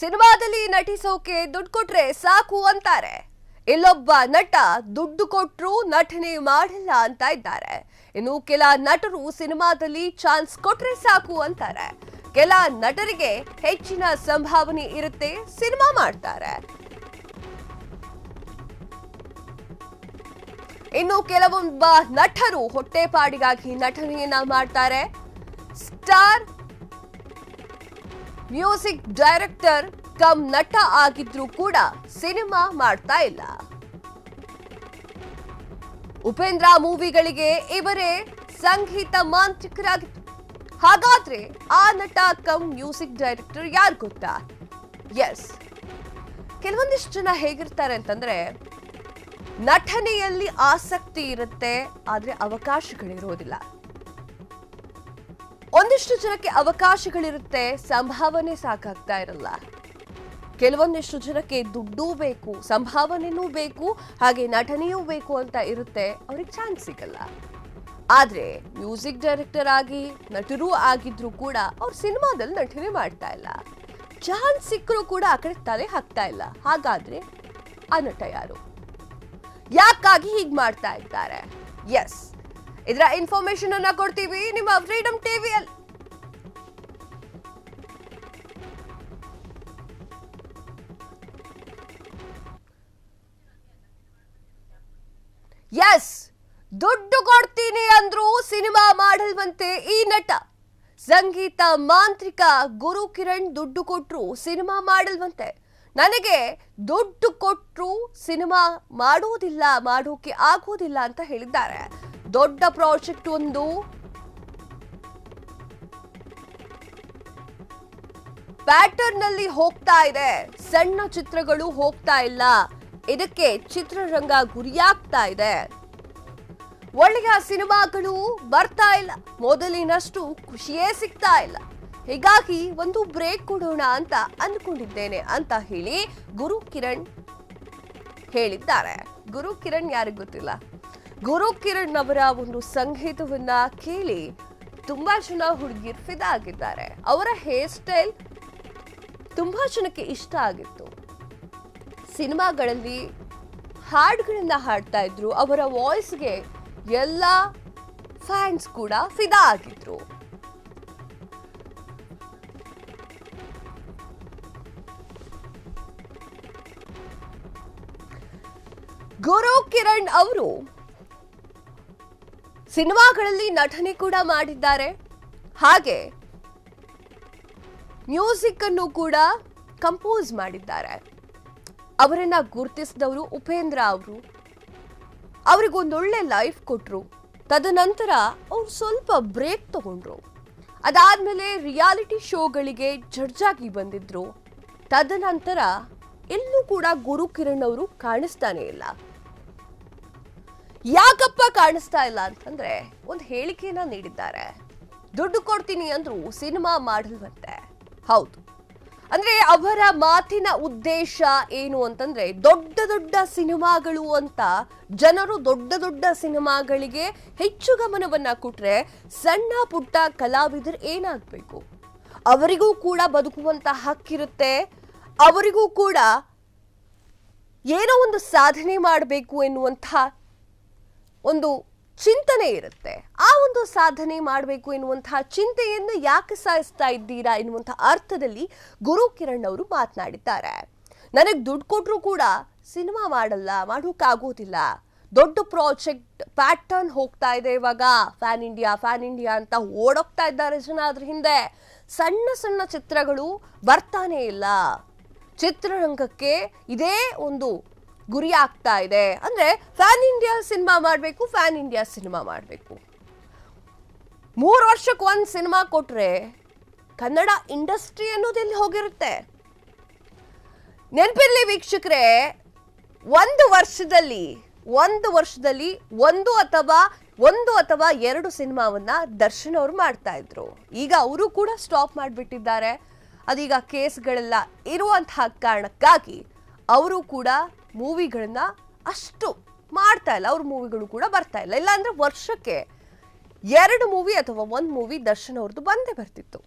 ಸಿನಿಮಾದಲ್ಲಿ ನಟಿಸೋಕೆ ದುಡ್ಡು ಕೊಟ್ರೆ ಸಾಕು ಅಂತಾರೆ. ಇಲ್ಲೊಬ್ಬ ನಟ ದುಡ್ಡು ಕೊಟ್ರು ನಟನೆ ಮಾಡಿಲ್ಲ ಅಂತ ಇದ್ದಾರೆ. ಇನ್ನು ಕೆಲ ನಟರು ಸಿನಿಮಾದಲ್ಲಿ ಚಾನ್ಸ್ ಕೊಟ್ರೆ ಸಾಕು ಅಂತಾರೆ. ಕೆಲ ನಟರಿಗೆ ಹೆಚ್ಚಿನ ಸಂಭಾವನೆ ಇರುತ್ತೆ, ಸಿನಿಮಾ ಮಾಡ್ತಾರೆ. ಇನ್ನು ಕೆಲವೊಬ್ಬ ನಟರು ಹೊಟ್ಟೆಪಾಡಿಗಾಗಿ ನಟನೆಯನ್ನ ಮಾಡ್ತಾರೆ. ಸ್ಟಾರ್ ಮ್ಯೂಸಿಕ್ ಡೈರೆಕ್ಟರ್ ಕಮ್ ನಟ ಆಗಿದ್ರು ಕೂಡ ಸಿನಿಮಾ ಮಾಡ್ತಾ ಇಲ್ಲ. ಉಪೇಂದ್ರ ಮೂವಿಗಳಿಗೆ ಇವರೇ ಸಂಗೀತ ಮಾಂತ್ರಿಕರಾಗಿದ್ರು. ಹಾಗಾದ್ರೆ ಆ ನಟ ಕಮ್ ಮ್ಯೂಸಿಕ್ ಡೈರೆಕ್ಟರ್ ಯಾರು ಗೊತ್ತಾ? ಎಸ್, ಕೆಲವೊಂದಿಷ್ಟು ಜನ ಹೇಗಿರ್ತಾರೆ ಅಂತಂದ್ರೆ, ನಟನೆಯಲ್ಲಿ ಆಸಕ್ತಿ ಇರುತ್ತೆ, ಆದ್ರೆ ಅವಕಾಶಗಳಿರೋದಿಲ್ಲ. ಒಂದಿಷ್ಟು ಜನಕ್ಕೆ ಅವಕಾಶಗಳಿರುತ್ತೆ, ಸಂಭಾವನೆ ಸಾಕಾಗ್ತಾ ಇರಲ್ಲ. ಕೆಲವೊಂದಿಷ್ಟು ಜನಕ್ಕೆ ದುಡ್ಡು ಬೇಕು, ಸಂಭಾವನೆನೂ ಬೇಕು, ಹಾಗೆ ನಟನೆಯೂ ಬೇಕು ಅಂತ ಇರುತ್ತೆ, ಅವ್ರಿಗೆ ಚಾನ್ಸ್ ಸಿಗಲ್ಲ. ಆದ್ರೆ ಮ್ಯೂಸಿಕ್ ಡೈರೆಕ್ಟರ್ ಆಗಿ ನಟರೂ ಆಗಿದ್ರು ಕೂಡ ಅವ್ರು ಸಿನಿಮಾದಲ್ಲಿ ನಟನೆ ಮಾಡ್ತಾ ಇಲ್ಲ. ಚಾನ್ಸ್ ಸಿಕ್ಕರೂ ಕೂಡ ಆ ಕಡೆ ತಲೆ ಹಾಕ್ತಾ ಇಲ್ಲ. ಹಾಗಾದ್ರೆ ಆ ನಟ ಯಾರು? ಯಾಕಾಗಿ ಹೀಗ್ ಮಾಡ್ತಾ ಇದ್ದಾರೆ? ಎಸ್, ಇದರ ಇನ್ಫಾರ್ಮೇಶನ್ ಅನ್ನ ಕೊಡ್ತೀವಿ ನಿಮ್ಮ ಫ್ರೀಡಮ್ ಟಿವಿಯಲ್ಲಿ. ಎಸ್, ದುಡ್ಡು ಕೊಡ್ತೀನಿ ಅಂದ್ರು ಸಿನಿಮಾ ಮಾಡಲ್ವಂತೆ ಈ ನಟ. ಸಂಗೀತ ಮಾಂತ್ರಿಕ ಗುರು ಕಿರಣ್ ದುಡ್ಡು ಕೊಟ್ರು ಸಿನಿಮಾ ಮಾಡಲ್ವಂತೆ. ನನಗೆ ದುಡ್ಡು ಕೊಟ್ರು ಸಿನಿಮಾ ಮಾಡೋದಿಲ್ಲ, ಮಾಡೋಕೆ ಆಗೋದಿಲ್ಲ ಅಂತ ಹೇಳಿದ್ದಾರೆ. ದೊಡ್ಡ ಪ್ರಾಜೆಕ್ಟ್ ಒಂದು ಪ್ಯಾಟರ್ನ್ ನಲ್ಲಿ ಹೋಗ್ತಾ ಇದೆ, ಸಣ್ಣ ಚಿತ್ರಗಳು ಹೋಗ್ತಾ ಇಲ್ಲ, ಇದಕ್ಕೆ ಚಿತ್ರರಂಗ ಗುರಿಯಾಗ್ತಾ ಇದೆ. ಒಳ್ಳೆಯ ಸಿನಿಮಾಗಳು ಬರ್ತಾ ಇಲ್ಲ, ಮೊದಲಿನಷ್ಟು ಖುಷಿಯೇ ಸಿಗ್ತಾ ಇಲ್ಲ. ಹೀಗಾಗಿ ಒಂದು ಬ್ರೇಕ್ ಕೊಡೋಣ ಅಂತ ಅಂದ್ಕೊಂಡಿದ್ದೇನೆ ಅಂತ ಹೇಳಿ ಗುರು ಕಿರಣ್ ಹೇಳಿದ್ದಾರೆ. ಗುರು ಕಿರಣ್ ಯಾರಿಗೂ ಗೊತ್ತಿಲ್ಲ. ಗುರು ಕಿರಣ್ ಅವರ ಒಂದು ಸಂಗೀತವನ್ನ ಕೇಳಿ ತುಂಬಾ ಜನ ಹುಡುಗಿರು ಫಿದಾ ಆಗಿದ್ದಾರೆ. ಅವರ ಹೇರ್ ಸ್ಟೈಲ್ ತುಂಬಾ ಜನಕ್ಕೆ ಇಷ್ಟ ಆಗಿತ್ತು. ಸಿನಿಮಾಗಳಲ್ಲಿ ಹಾಡುಗಳನ್ನ ಹಾಡ್ತಾ ಇದ್ರು. ಅವರ ವಾಯ್ಸ್ಗೆ ಎಲ್ಲ ಫ್ಯಾನ್ಸ್ ಕೂಡ ಫಿದಾ ಆಗಿದ್ರು. ಗುರು ಕಿರಣ್ ಅವರು ಸಿನಿಮಾಗಳಲ್ಲಿ ನಟನೆ ಕೂಡ ಮಾಡಿದ್ದಾರೆ, ಹಾಗೆ ಮ್ಯೂಸಿಕ್ ಅನ್ನು ಕೂಡ ಕಂಪೋಸ್ ಮಾಡಿದ್ದಾರೆ. ಅವರನ್ನ ಗುರುತಿಸಿದವರು ಉಪೇಂದ್ರ ಅವರು. ಅವರಿಗೊಂದೊಳ್ಳೆ ಲೈಫ್ ಕೊಟ್ರು. ತದನಂತರ ಅವ್ರು ಸ್ವಲ್ಪ ಬ್ರೇಕ್ ತಗೊಂಡ್ರು. ಅದಾದ್ಮೇಲೆ ರಿಯಾಲಿಟಿ ಶೋಗಳಿಗೆ ಜಡ್ಜ್ ಆಗಿ ಬಂದಿದ್ರು. ತದನಂತರ ಎಲ್ಲೂ ಕೂಡ ಗುರು ಕಿರಣ್ ಅವರು ಕಾಣಿಸ್ತಾನೆ ಇಲ್ಲ. ಯಾಕಪ್ಪ ಕಾಣಿಸ್ತಾ ಇಲ್ಲ ಅಂತಂದ್ರೆ, ಒಂದು ಹೇಳಿಕೆಯನ್ನ ನೀಡಿದ್ದಾರೆ. ದುಡ್ಡು ಕೊಡ್ತೀನಿ ಅಂದ್ರು ಸಿನಿಮಾ ಮಾಡಲ್ವಂತೆ. ಹೌದು, ಅಂದ್ರೆ ಅವರ ಮಾತಿನ ಉದ್ದೇಶ ಏನು ಅಂತಂದ್ರೆ, ದೊಡ್ಡ ದೊಡ್ಡ ಸಿನಿಮಾಗಳು ಅಂತ ಜನರು ದೊಡ್ಡ ದೊಡ್ಡ ಸಿನಿಮಾಗಳಿಗೆ ಹೆಚ್ಚು ಗಮನವನ್ನ ಕೊಟ್ರೆ ಸಣ್ಣ ಪುಟ್ಟ ಕಲಾವಿದರು ಏನಾಗಬೇಕು? ಅವರಿಗೂ ಕೂಡ ಬದುಕುವಂತ ಹಕ್ಕಿರುತ್ತೆ, ಅವರಿಗೂ ಕೂಡ ಏನೋ ಒಂದು ಸಾಧನೆ ಮಾಡಬೇಕು ಎನ್ನುವಂಥ ಒಂದು ಚಿಂತನೆ ಇರುತ್ತೆ. ಆ ಒಂದು ಸಾಧನೆ ಮಾಡಬೇಕು ಎನ್ನುವಂತಹ ಚಿಂತೆಯನ್ನು ಯಾಕೆ ಸಾಯಿಸ್ತಾ ಇದ್ದೀರಾ ಎನ್ನುವಂಥ ಅರ್ಥದಲ್ಲಿ ಗುರು ಕಿರಣ್ ಅವರು ಮಾತನಾಡಿದ್ದಾರೆ. ನನಗೆ ದುಡ್ಡು ಕೊಟ್ಟರು ಕೂಡ ಸಿನಿಮಾ ಮಾಡಲ್ಲ, ಮಾಡೋಕ್ಕಾಗೋದಿಲ್ಲ. ದೊಡ್ಡ ಪ್ರಾಜೆಕ್ಟ್ ಪ್ಯಾಟರ್ನ್ ಹೋಗ್ತಾ ಇದೆ ಇವಾಗ. ಫ್ಯಾನ್ ಇಂಡಿಯಾ ಅಂತ ಓಡೋಗ್ತಾ ಇದ್ದಾರೆ ಜನ ಅದ್ರ ಹಿಂದೆ. ಸಣ್ಣ ಸಣ್ಣ ಚಿತ್ರಗಳು ಬರ್ತಾನೆ ಇಲ್ಲ. ಚಿತ್ರರಂಗಕ್ಕೆ ಇದೇ ಒಂದು ಗುರಿ ಆಗ್ತಾ ಇದೆ. ಅಂದ್ರೆ ಫ್ಯಾನ್ ಇಂಡಿಯಾ ಸಿನಿಮಾ ಮಾಡಬೇಕು, ಫ್ಯಾನ್ ಇಂಡಿಯಾ ಸಿನಿಮಾ ಮಾಡಬೇಕು. 3 ವರ್ಷಕ್ಕೆ ಒಂದು ಸಿನಿಮಾ ಕೊಟ್ರೆ ಕನ್ನಡ ಇಂಡಸ್ಟ್ರಿ ಅನ್ನೋದೆಲ್ಲಿ ಹೋಗಿರುತ್ತೆ? ನೆನಪಿರ್ಲಿ ವೀಕ್ಷಕರೇ, ಒಂದು ವರ್ಷದಲ್ಲಿ ಒಂದು ಅಥವಾ 2 ಸಿನಿಮಾವನ್ನ ದರ್ಶನ್ ಅವರು ಮಾಡ್ತಾ ಇದ್ರು. ಈಗ ಅವರು ಕೂಡ ಸ್ಟಾಪ್ ಮಾಡಿಬಿಟ್ಟಿದ್ದಾರೆ. ಅದೀಗ ಕೇಸ್ಗಳೆಲ್ಲ ಇರುವಂತಹ ಕಾರಣಕ್ಕಾಗಿ ಅವರು ಕೂಡ ಮೂವಿಗಳನ್ನ ಅಷ್ಟು ಮಾಡ್ತಾ ಇಲ್ಲ. ಅವ್ರ ಮೂವಿಗಳು ಕೂಡ ಬರ್ತಾ ಇಲ್ಲ. ಇಲ್ಲಾಂದ್ರೆ ವರ್ಷಕ್ಕೆ 2 ಮೂವಿ ಅಥವಾ 1 ಮೂವಿ ದರ್ಶನ್ ಅವ್ರದ್ದು ಬಂದೇ ಬರ್ತಿತ್ತು.